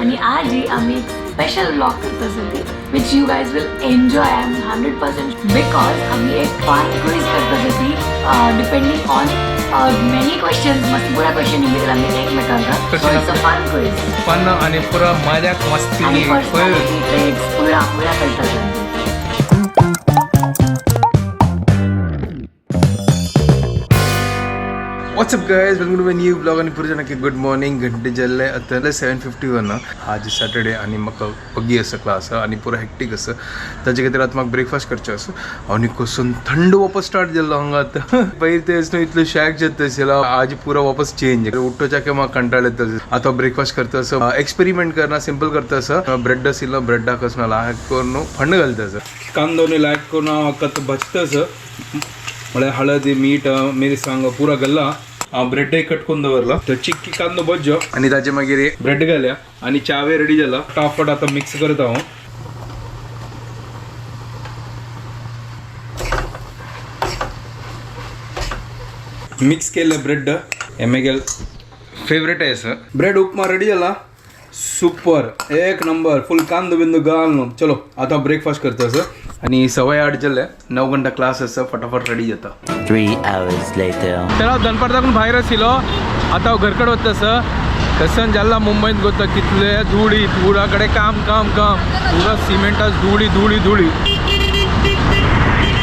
आणि आजही आम्ही एक स्पेशल ब्लॉग करत असते which you guys will enjoy I am 100% because आम्ही एक फन क्विज करत असते डिपेंडिंग ऑन मेनी क्वेश्चन्स मस्त पुरा क्वेश्चन निघेल आम्ही एकमेकांना so it's a fun quiz fun आणि पुरा मजाक मस्ती आणि पर्सनॅलिटी ट्रेड्स पुरा करतात. What's up guys welcome to my new blog आणि पुढे नक्की गुड मॉर्निंग घंटे जल्ले आता 7:51 आज सॅटर्डे आणि म्हाका पगी असं क्लास आणि पुरा हेक्टीक असं ताजे खातीर आतां म्हाका ब्रेकफास्ट करचें असं आनी कसून थंड वापस स्टार्ट जाल्लो हांगा आतां पयर तेच न्हू इतलो शॅक जाता आशिल्लो आज पुरा वापस चेंज उठोच्या म्हाका कंटाळ येता आतां ब्रेकफास्ट करता असं एक्सपेरिमेंट करना सिंपल करता असं ब्रेड आशिल्लो ब्रेडाक असं लायक करून फंड घालता असं कांदोनी लायक करून हांव भजता असं म्हळ्यार हळदी मीठ मिरसांग पुरा घाला ब्रेड कट करून दवरला तर चिक्की कांदो भज्जो आणि ताचे मागीर ब्रेड घाल्या आणि चावे रेडी जाला फटाफट आता मिक्स करत हांव मिक्स केले ब्रेड हे मेगेल फेवरेट आहे सर ब्रेड उपमा रेडी जाला सुपर एक नंबर फुल कांदो बिंदू घालून चलो आता ब्रेकफास्ट करता सर आणि 8:30 जाले 9 घंटा क्लास आसा फटाफट रेडी जाता 3 hours later. तर हांव दनपारदाकून भायर आशिल्लो आतां हांव घरा कडेन वता आसा कसन जाल्ला मुंबईत वता कितले धुळी पुरा कडेन काम पुरा सिमेंटाच धुळी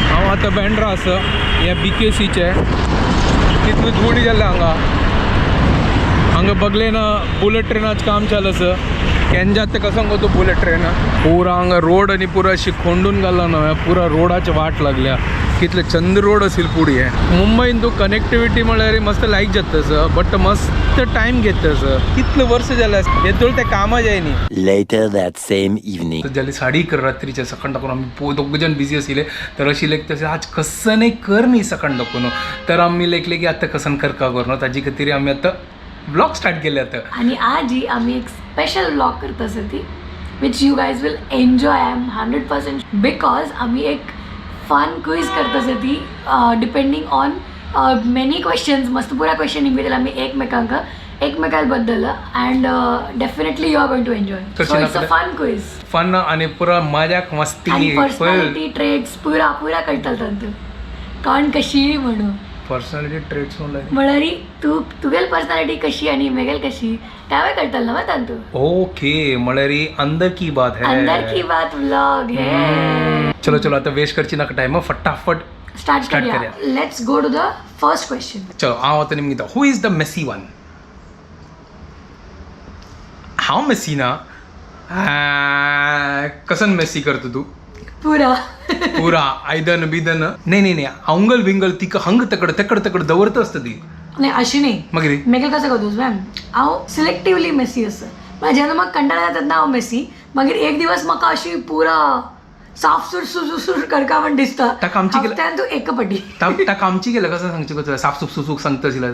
हांव आतां बँड्रा आसा हे BKCचे कितली धुळी जाल्ले हांगा बगले ना बुलेट ट्रेनाचें काम चालू आसा केंजा ते कसं गो तो बुलेट ट्रेन पुरा हांगा रोड आनी पुरा अशी खोंडून घालला न्हय पुरा रोडाची वाट लागल्या कितले चंद रोड असेल पुढे हे मुंबईन तूं कनेक्टिविटी म्हळ्यार मस्त लायक जाता सर बट मस्त टायम घेता सर कितले वर्ष जाले येतूळ ते कामा जायनी Later that same evening. जाली 1:30 रात्रीचे सकाळ टाकून आम्ही दोग जण बिझी आशिल्ले तर अशी लायक तसे आज कसं नाही कर न्ही सकाळ टाकून तर आम्ही लेखले की आतां कसन करका कर न्हू ताजे खातीर आमी आतां ब्लॉग स्टार्ट केले आता आणि आजही आम्ही एक स्पेशल ब्लॉग करत असते which you guys will enjoy I am 100% because आम्ही एक फन क्विज करत असते डिपेंडिंग ऑन मेनी क्वेश्चन्स मस्त पुरा क्वेश्चन निघेल आम्ही एकमेकांबद्दल and definitely you are going to enjoy so it's a fun quiz fun आणि पुरा मजाक मस्ती आणि पर्सनॅलिटी ट्रेड्स पुरा करतात कोण कशी म्हणून पर्सनॅलिटी ट्रेट्स म्हळ्यार तुगेल पर्सनॅलिटी कशी आणि मेगेल कशी त्यावेळी कळतल ना तांतू ओके म्हळ्यार अंदर की बात व्लॉग है चलो आता वेस्ट करची नाका टाइम फटाफट स्टार्ट करूया let's go to the first question चलो हांव आतां निमगे who is the messy one हांव मेसी ना कसन मेसी करता तू पुरा आयदन बिदन नाही अंगल बिंगल ती हंग तकड दवरत असतं ती नाही अशी नाही मागीर मेगेल कसं करतोस मॅम हांव सिलेक्टिवली मेसी असं म्हणजे जेन्ना म्हाका कंटाळा येता तेन्ना हांव मेसी मागीर एक दिवस म्हाका अशी पुरा साफसूर सुसूर करका म्हण दिसता ताका आमची हफ्त्यान तूं एक पटी ताका आमची गेलं कसं सांगचे कसं साफ सुसूक सांगता आशिल्लें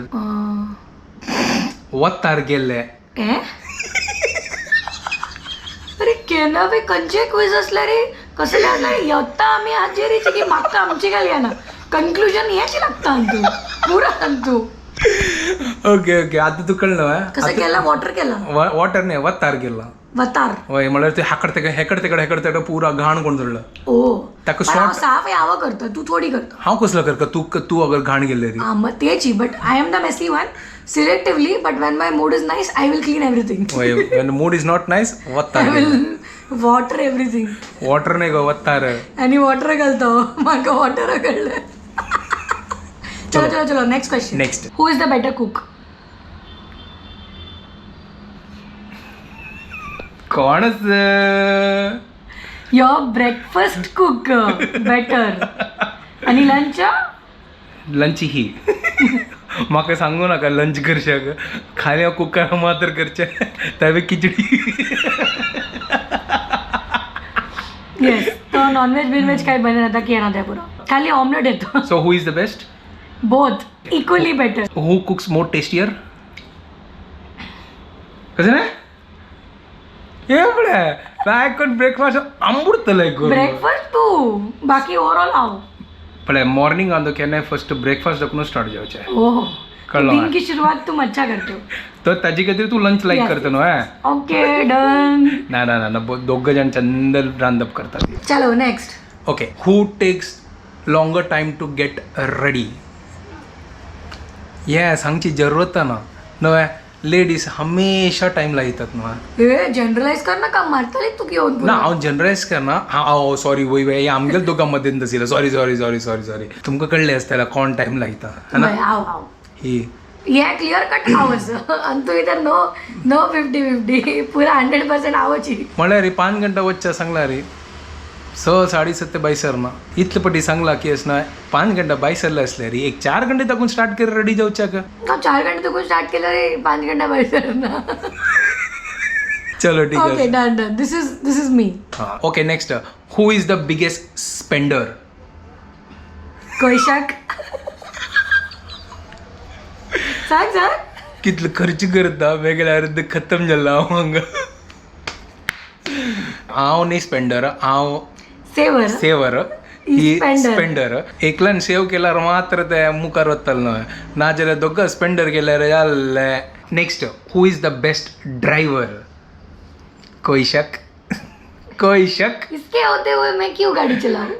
वतार गेल्ले अरे केन्ना बी खंयचे क्विज असले रे कसं काय येता आमी हाजेरीची की म्हाका आमची घाल ना कन्क्लुजन हेची लागता तू पुरा तू ओके आता तू कळलं कसं केला वॉटर केला वॉटर नाही वतार गेला वतार होय म्हळ्यार ते हेकड तेकड पुरा घाण कोण धरलं ओ ताका साफ हांव करता तू थोडी करता हांव कसलो करता तू अगर घाण गेल्ले ती मग तेची but I am the messy one selectively but when my mood is nice I will clean everything when mood is not nice वतार I will water everything water नाही गो वतार आणि वॉटर घालतो म्हाका वॉटर कळलं चलो next question next who is the better cook कोणच your breakfast cook better आणि लंच ही म्हाका सांगू नाका लंच करशाक खाली कुकर मात्र करचे त्यावे खिचडी येस तो नॉनव्हेज बिनव्हेज काय बनेन आता की येणार त्या पुरा खाली ऑमलेट येतो so who is the best both equally better who cooks more tastier कसं नाही ब्रेकफास्ट अमृत ब्रेकफास्ट तू बाकी ओवरऑल हांव पण मॉर्निंग आंदो केन्नाय फर्स्ट ब्रेकफास्ट दाखवून स्टार्ट जावचें ओह कळलं दिन ना. की शुरुआत तुम अच्छा करते हो. तर त्याची काहीतरी तू लंच लाईक Yes. करतो ना ओके डन. नाही दोघं जण चंद रांधप करतात. चलो next. Okay who takes longer time to get ready. ये सांगची जरूरत ना नव्हे लेडीज हमेशा टाइमला येतात ना. हे जनरलाइज कर ना काम मारतले तू घेऊन ना हांव जनरलायज करना हांव सॉरी वय वय आमगेल दोगां मदें तसिला sorry sorry sorry sorry sorry तुमकां कळलें आसतलें कोण टायम लायता है ना हाव हाव ही ये क्लियर कट आवर्स आणि तू इधर नो नो 50-50 पूरा 100% आवची. म्हळ्यार रे 5 घंटा वच्चा सांगला रे 6-7:30 बायसर ना इतले पटी सांगला की ना 5 घंटा बायसरला असले रे एक 4 घंटे ताकून स्टार्ट कर रेडी जाऊच्या का. 4 घंटे तू स्टार्ट केलं रे 5 घंटा बैसर ना. चलो ठीक ओके आहे. डन. This is me. हां okay next who is the biggest spender. कोई शक. सांग कितलं खर्च करता वेगळ्या अर्ध खतम झाला हांव हांव न्ही स्पेंडर हांव सेवर सेवर ही Spender. स्पेंडर एकल्यान सेव केल्यार मात्र ते मुखार वतल न्हय नाजाल्यार दोगां स्पेंडर केल्यार जाल्ले. Next who is the best driver. कोई शक कोई शक. इसके होते हुए मैं क्यों गाड़ी चलाऊं.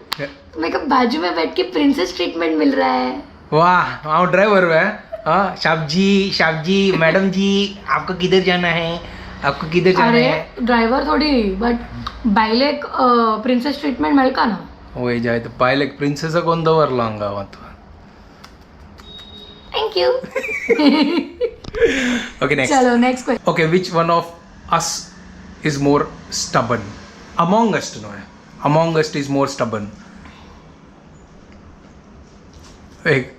मेरे को बाजू में बैठ के प्रिंसेस ट्रीटमेंट मिल रहा है. वाह हांव ड्रायव्हर वे हाँ साहब जी मैडम जी आपको किधर जाना है आपको किधर जाना अरे है. ड्रायव्हर थोडी बट बायले प्रिन्सेस ट्रीटमेंट मिळेल का ना. वय जाय तर पाहिलं एक प्रिन्सेसा कोण दवरला गावात. थँक्यू. Okay next. चलो next question. Okay, which one of us is more stubborn? Among us, no. Among us is more stubborn. एक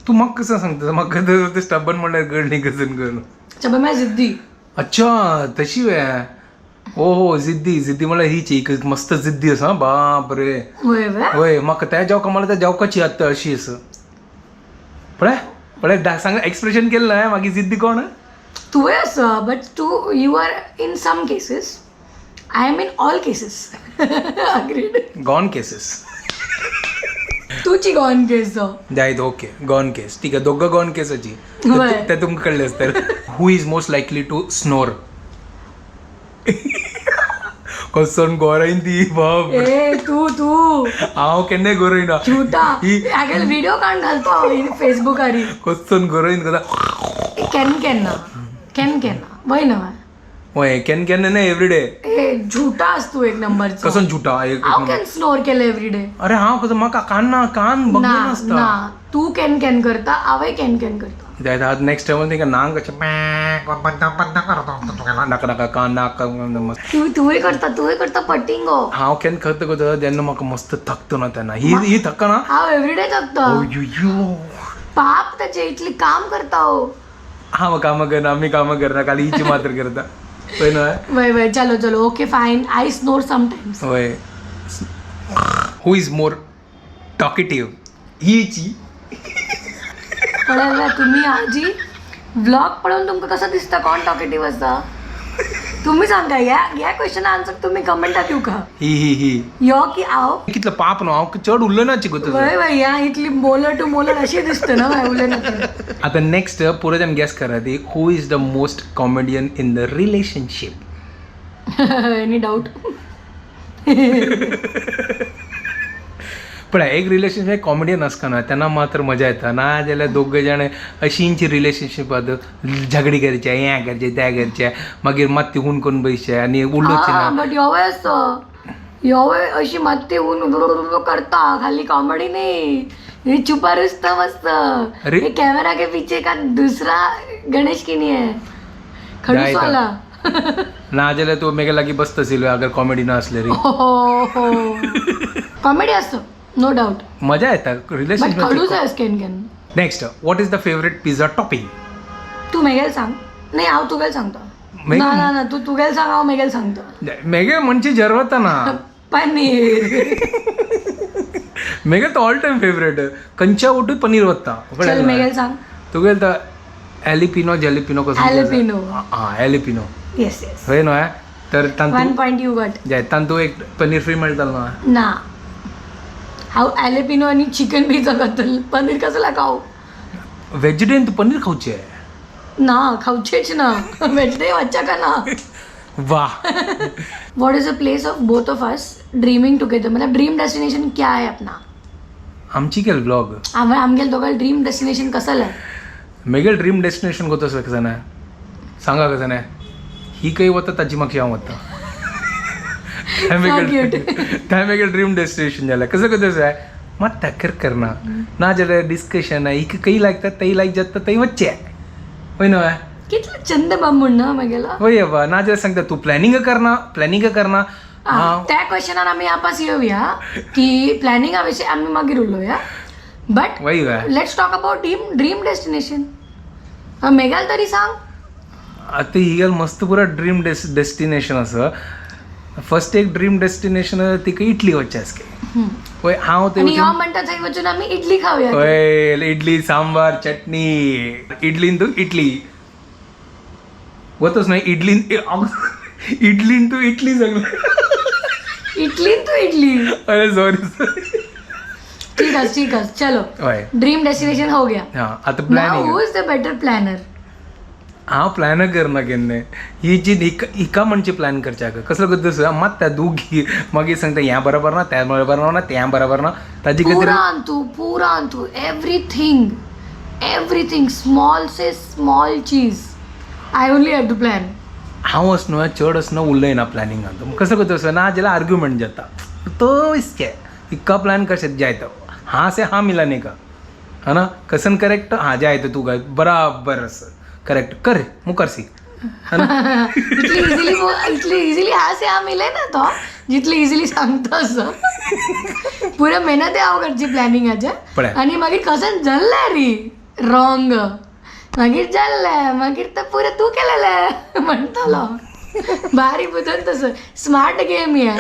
तू मग कसं सांगतो मग ते स्टबन म्हणल्यार गड नाही कसं करून. चबा मैं जिद्दी. अच्छा तशी वे हो जिद्दी म्हणल्यार हीच एक मस्त जिद्दी आसा बाप रे. होय वे. होय म्हाका त्या जावका मला त्या जावकाची आत्ता अशी आसा पळय सांग एक्सप्रेशन केलं ना मागीर जिद्दी कोण. तू आहेस बट तू you are in some cases. I am in all cases. Agreed. Gone cases तुची गॉन केस. जायत ओके गॉन केस ठीक आहे दोघं गॉन केसाची होय. ते तुमकां कळले असतं. Who is most likely to snore. कसोन गोरायन ती बाप ए तू हांव केन्नाय गोरयना झूठा. ही अगेल व्हिडिओ काढून घालतो फेसबुक आरी. कसोन गोरयन कदा केन्ना वय ना. होय केन्ना नाही एवरीडे. ए झूठा असतो एक नंबरचा. कसोन झुटा हाव कॅन स्नोर केलं एव्हरीडे. अरे हांव कसं म्हाका कान बघ ना नासता. ना तू कॅन करता हांवय कॅन करता. जायत आज नेक्स्ट टाइम तेका नांग कशें नाका कान नाक तुवें करता पटिंगो. हांव केन्ना करता जेन्ना म्हाका मस्त थकतो ना तेन्ना ही थक्का ना. हांव एव्हरीडे थकता. पाप त्याचे इतली काम करता हो. हांव कामां करना आमी कामां करना खाली हिची मात्र करता पळय न्हय. वय चलो ओके फायन. I snore sometimes. होय हू इज मोर टॉकेटिव्ह. हीची कळलं तुम्ही आजी व्लॉग पळोवन तुमकां कसं दिसता कोण टॉकेटिव्ह आसा. तुम्ही सांगा ह्या क्वेश्चन आन्सर तुम्ही कमेंटात येऊ का. ही यो की हांव. कितलं पाप न्हू हांव चड उरलो ना चिको तुजो. वय ह्या इतली मोलर टू मोलर अशी दिसतं ना बाय उलय ना. आता नेक्स्ट पुरो जाण गॅस करा ती हू is the most comedian in the relationship. Any doubt. पण एक रिलेशनशिप कॉमेडियन आसना त्यांना मात्र मजा येता ना जाल्यार दोघे जाण अशींची रिलेशनशिप झगडी करचे हें करचे तें करचे मागीर माती हून करून बसचे आनी उलोवचे ना. बट योवय असतो योवय अशी माती होऊन करता खाली कॉमेडी नहीं. ये छुपा रुस्तम मस्त. अरे. ये कैमरा के पीछे का दूसरा गणेश की नहीं है खडूस वाला. ना जाल्यार तू मेगे लागीं बसतशील अगर कॉमेडी ना असले रे. कॉमेडी असतो नो डाऊट. मजा येता बट रिलेशनशिप. खडूस आहे कॅन. Next what is the favourite pizza topping. तू मेगेल सांग. नाही हांव तुगेल सांगतो. ना तू तुगेल सांग हांव मेगेल सांगतो. मेगे म्हणजे जरवता ना पनीर. मेगे तो ऑल टाइम फेवरेट कंचा ओटू पनीर वता. चल मेगेल सांग. तुगेल तर एलिपिनो जेलिपिनो कसं एलिपिनो. हां एलिपिनो येस होय न्हय. तर 1 पॉइंट यू गट. जाय तांतू एक पनीर फ्री मेळटलो ना. ना हांव एलिपिनो आणि चिकन पिझ्झा करतलो पनीर कसला खाऊ. व्हेजिटेरियन तू पनीर खाऊचे आहे ना खाऊचेच ना वेजिटेरियन अच्छा का ना वा what is the place of both of us dreaming together मतलब ड्रीम डेस्टिनेशन क्या है अपना आमची केलं ब्लॉग आमगेल दोघांना ड्रीम डेस्टिनेशन कसं आहे मेगेल ड्रीम डेस्टिनेशन कोतस कसं नाही सांगा कसं नाही ही काही होतं ताजी मागची हांव होतं काय मेगेल ड्रीम डेस्टिनेशन झालं कसं कसं आहे मग तक्कर करणार ना जरा डिस्कशन आहे ही काही लागतात तई लाईक जात तई वच्चे आहे होय ना कितलं चंद बांबून ना मागेला होय बा ना जरा सांगता तू प्लॅनिंग करणार त्या क्वेश्चनार आम्ही आपास येऊया की प्लॅनिंग हा विषय आम्ही मागीर उरलोया बट वय let's talk about dream destination मेघाल तरी सांग आता ही गल मस्त पुरा ड्रीम डेस्टिनेशन असं फर्स्ट एक ड्रीम डेस्टिनेशन ती काही इटली वच्चेस काय होय हांव ते आणि ह्या म्हणतात थंय वचून आम्ही इडली खाऊया होय इडली सांबार चटणी इडलीन तू इटली होतच नाही इडलीन तू इटली सगळं इडली तो इडली अरे सॉरी ठीक है चलो होय ड्रीम डेस्टिनेशन हो गया हा आता now planning who is the better planner हांव प्लॅन करना केन्ने ही जी हिका म्हणचे प्लॅन करचे का कसलं करता मात त्या दोघी मागीर सांगता ह्या बरोबर ना त्या बरोबर ना त्या बरोबर ना ताजी पूरा तू एवरीथिंग स्मॉल से स्मॉल चीज I only have to plan हांव असनो चड असनो उरलंय ना प्लॅनिंगान मग कसं करता ना जाल्यार आर्ग्युमेंट जाता तो इसके इक्का प्लॅन कशें जायतो हाँ से हाँ मिला नहीं का है ना कसन करेक्ट हाँ जाए तो तू बराबर असं करेक्ट कर मुकर सी है ना इतली इझिली हा से हा मिले ना तो जितली इझिली सांगतो असं पुरा मेहनत आहे अवघडची प्लॅनिंग पळय. आणि मागीर कसन जल्ले रे रॉंग मागीर जल्ले मागीर तर पुरं तू केलेलं म्हणतलो भारी बुजन तसं स्मार्ट गेम या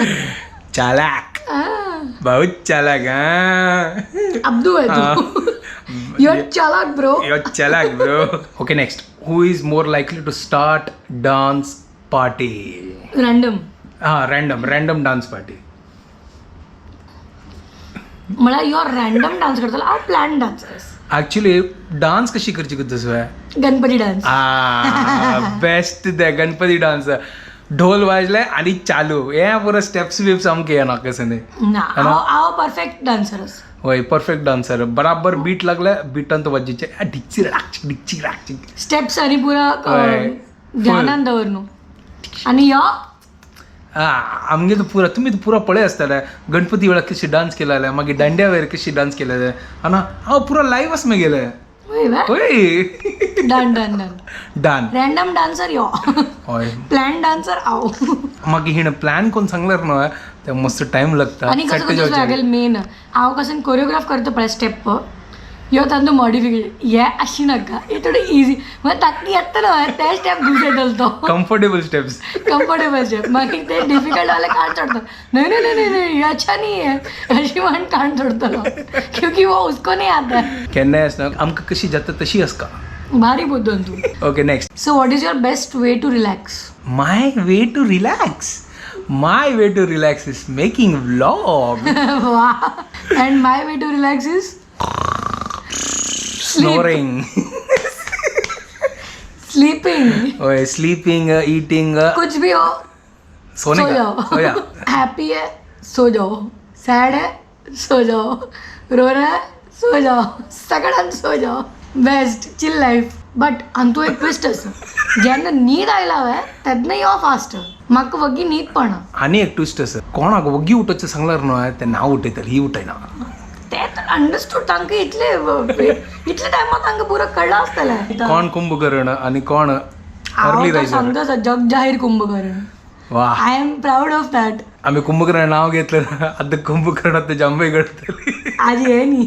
चालाक बहुत चालाक हाँ अब्दू आहे तू युअर चालाक ब्रो You're चालाक bro. Okay, next. Who is more likely to start dance party? Random Random dance party. मला युअर रँडम डान्स करतलो हांव प्लॅन डान्सर्स Actually, डान्स कशी करची कसं आहे गणपती डान्स बेस्ट ते गणपती डान्स ढोल वाजलाय आणि चालू हे पुरं स्टेप्स बिप्स आमके येणार कसं नाही ना हांव परफेक्ट डान्सर्स होय परफेक्ट डान्सर बराबर बीट लागलं बिटान तो वाजचे डिच्ची रागची स्टेप्स आणि पुरा होय. ध्यानान दवरनो आणि या आमगे तो पुरा तुम्ही तो पुरा पळे असताना गणपती वेळा कशी डान्स केलेला मागीर दांड्या वेळेर कशी डान्स केलेलं आणि हांव पुरा लाईव्हच मी गेलं होय डन डान रँडम डान्सर यो होय प्लॅन डान्सर आव मागीर हिणं प्लॅन कोण सांगल्यार न्हय ते मस्त टाइम लागता आणि कसं कसं लागेल मेन हांव कसं कोरियोग्राफ करतो पळय स्टेप यो तांदूळ मॉडिफिकेशन हे अशी नाका हे थोडं इझी मग ताकी येतं ना ते स्टेप घुस येतलो तो कम्फर्टेबल स्टेप्स कम्फर्टेबल स्टेप मागीर ते डिफिकल्ट वाले कान चढ़ता नहीं ये अच्छा नहीं है अशी म्हणून कान चढ़तलो क्योंकि वो उसको नहीं आता है केन्नाय आसना आमकां कशी जाता तशी आसका भारी बुद्धन तू okay next so what is your best way to relax My way to relax is making vlog. wow and my way to relax is Snoring. sleeping ओए sleeping, eating. कुछ भी हो सोने सो का. जाओ सोया. हैप्पी है सो जाओ sad है सो जाओ रो रहा है सो जाओ सगळ्यात सो जाओ best chill life but Antu एक ट्विस्ट असं ज्यांना नीद आयला हवंय त्यातनं यो फास्ट म्हाका वगी नीद पण आणि एक ट्विस्ट आसा कोणाक वगी उठोवचें सांगल्यार न्हय तें नांव उठयतले ही उठयना ते तर अंडरस्टूड तांकां इतले टायमार तांकां पुरो कळलं आसतलें कोण कुंभकर्ण आणि कोण हांव अर्ली तर रायजर सांगता जग जाहीर कुंभकर्ण वा I am proud of that आम्ही कुंभकर्ण नाव घेतलं ना आता कुंभकर्णात जांभई घडतली आज हे नी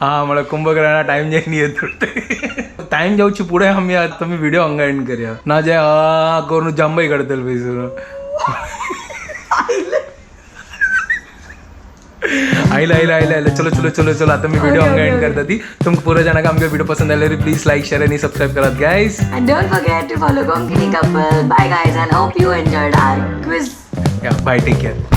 हा मला कुंभकर्णा टाइम जाय नाही येत टाइम जाऊची पुढे आम्ही आता मी व्हिडिओ हांगा एंड करूया ना जे करून जांभई घडतल पयसर आईला चलो आता मी व्हिडिओ हांगा एंड करता ती तुमकां पुरो जाणांक आमगे व्हिडिओ पसंद आल्यार प्लीज लाईक शेअर आणि सबस्क्राईब करात guys And don't forget to follow Konkini Couple. Bye guys and hope you enjoyed our quiz. या बाय टेक केअर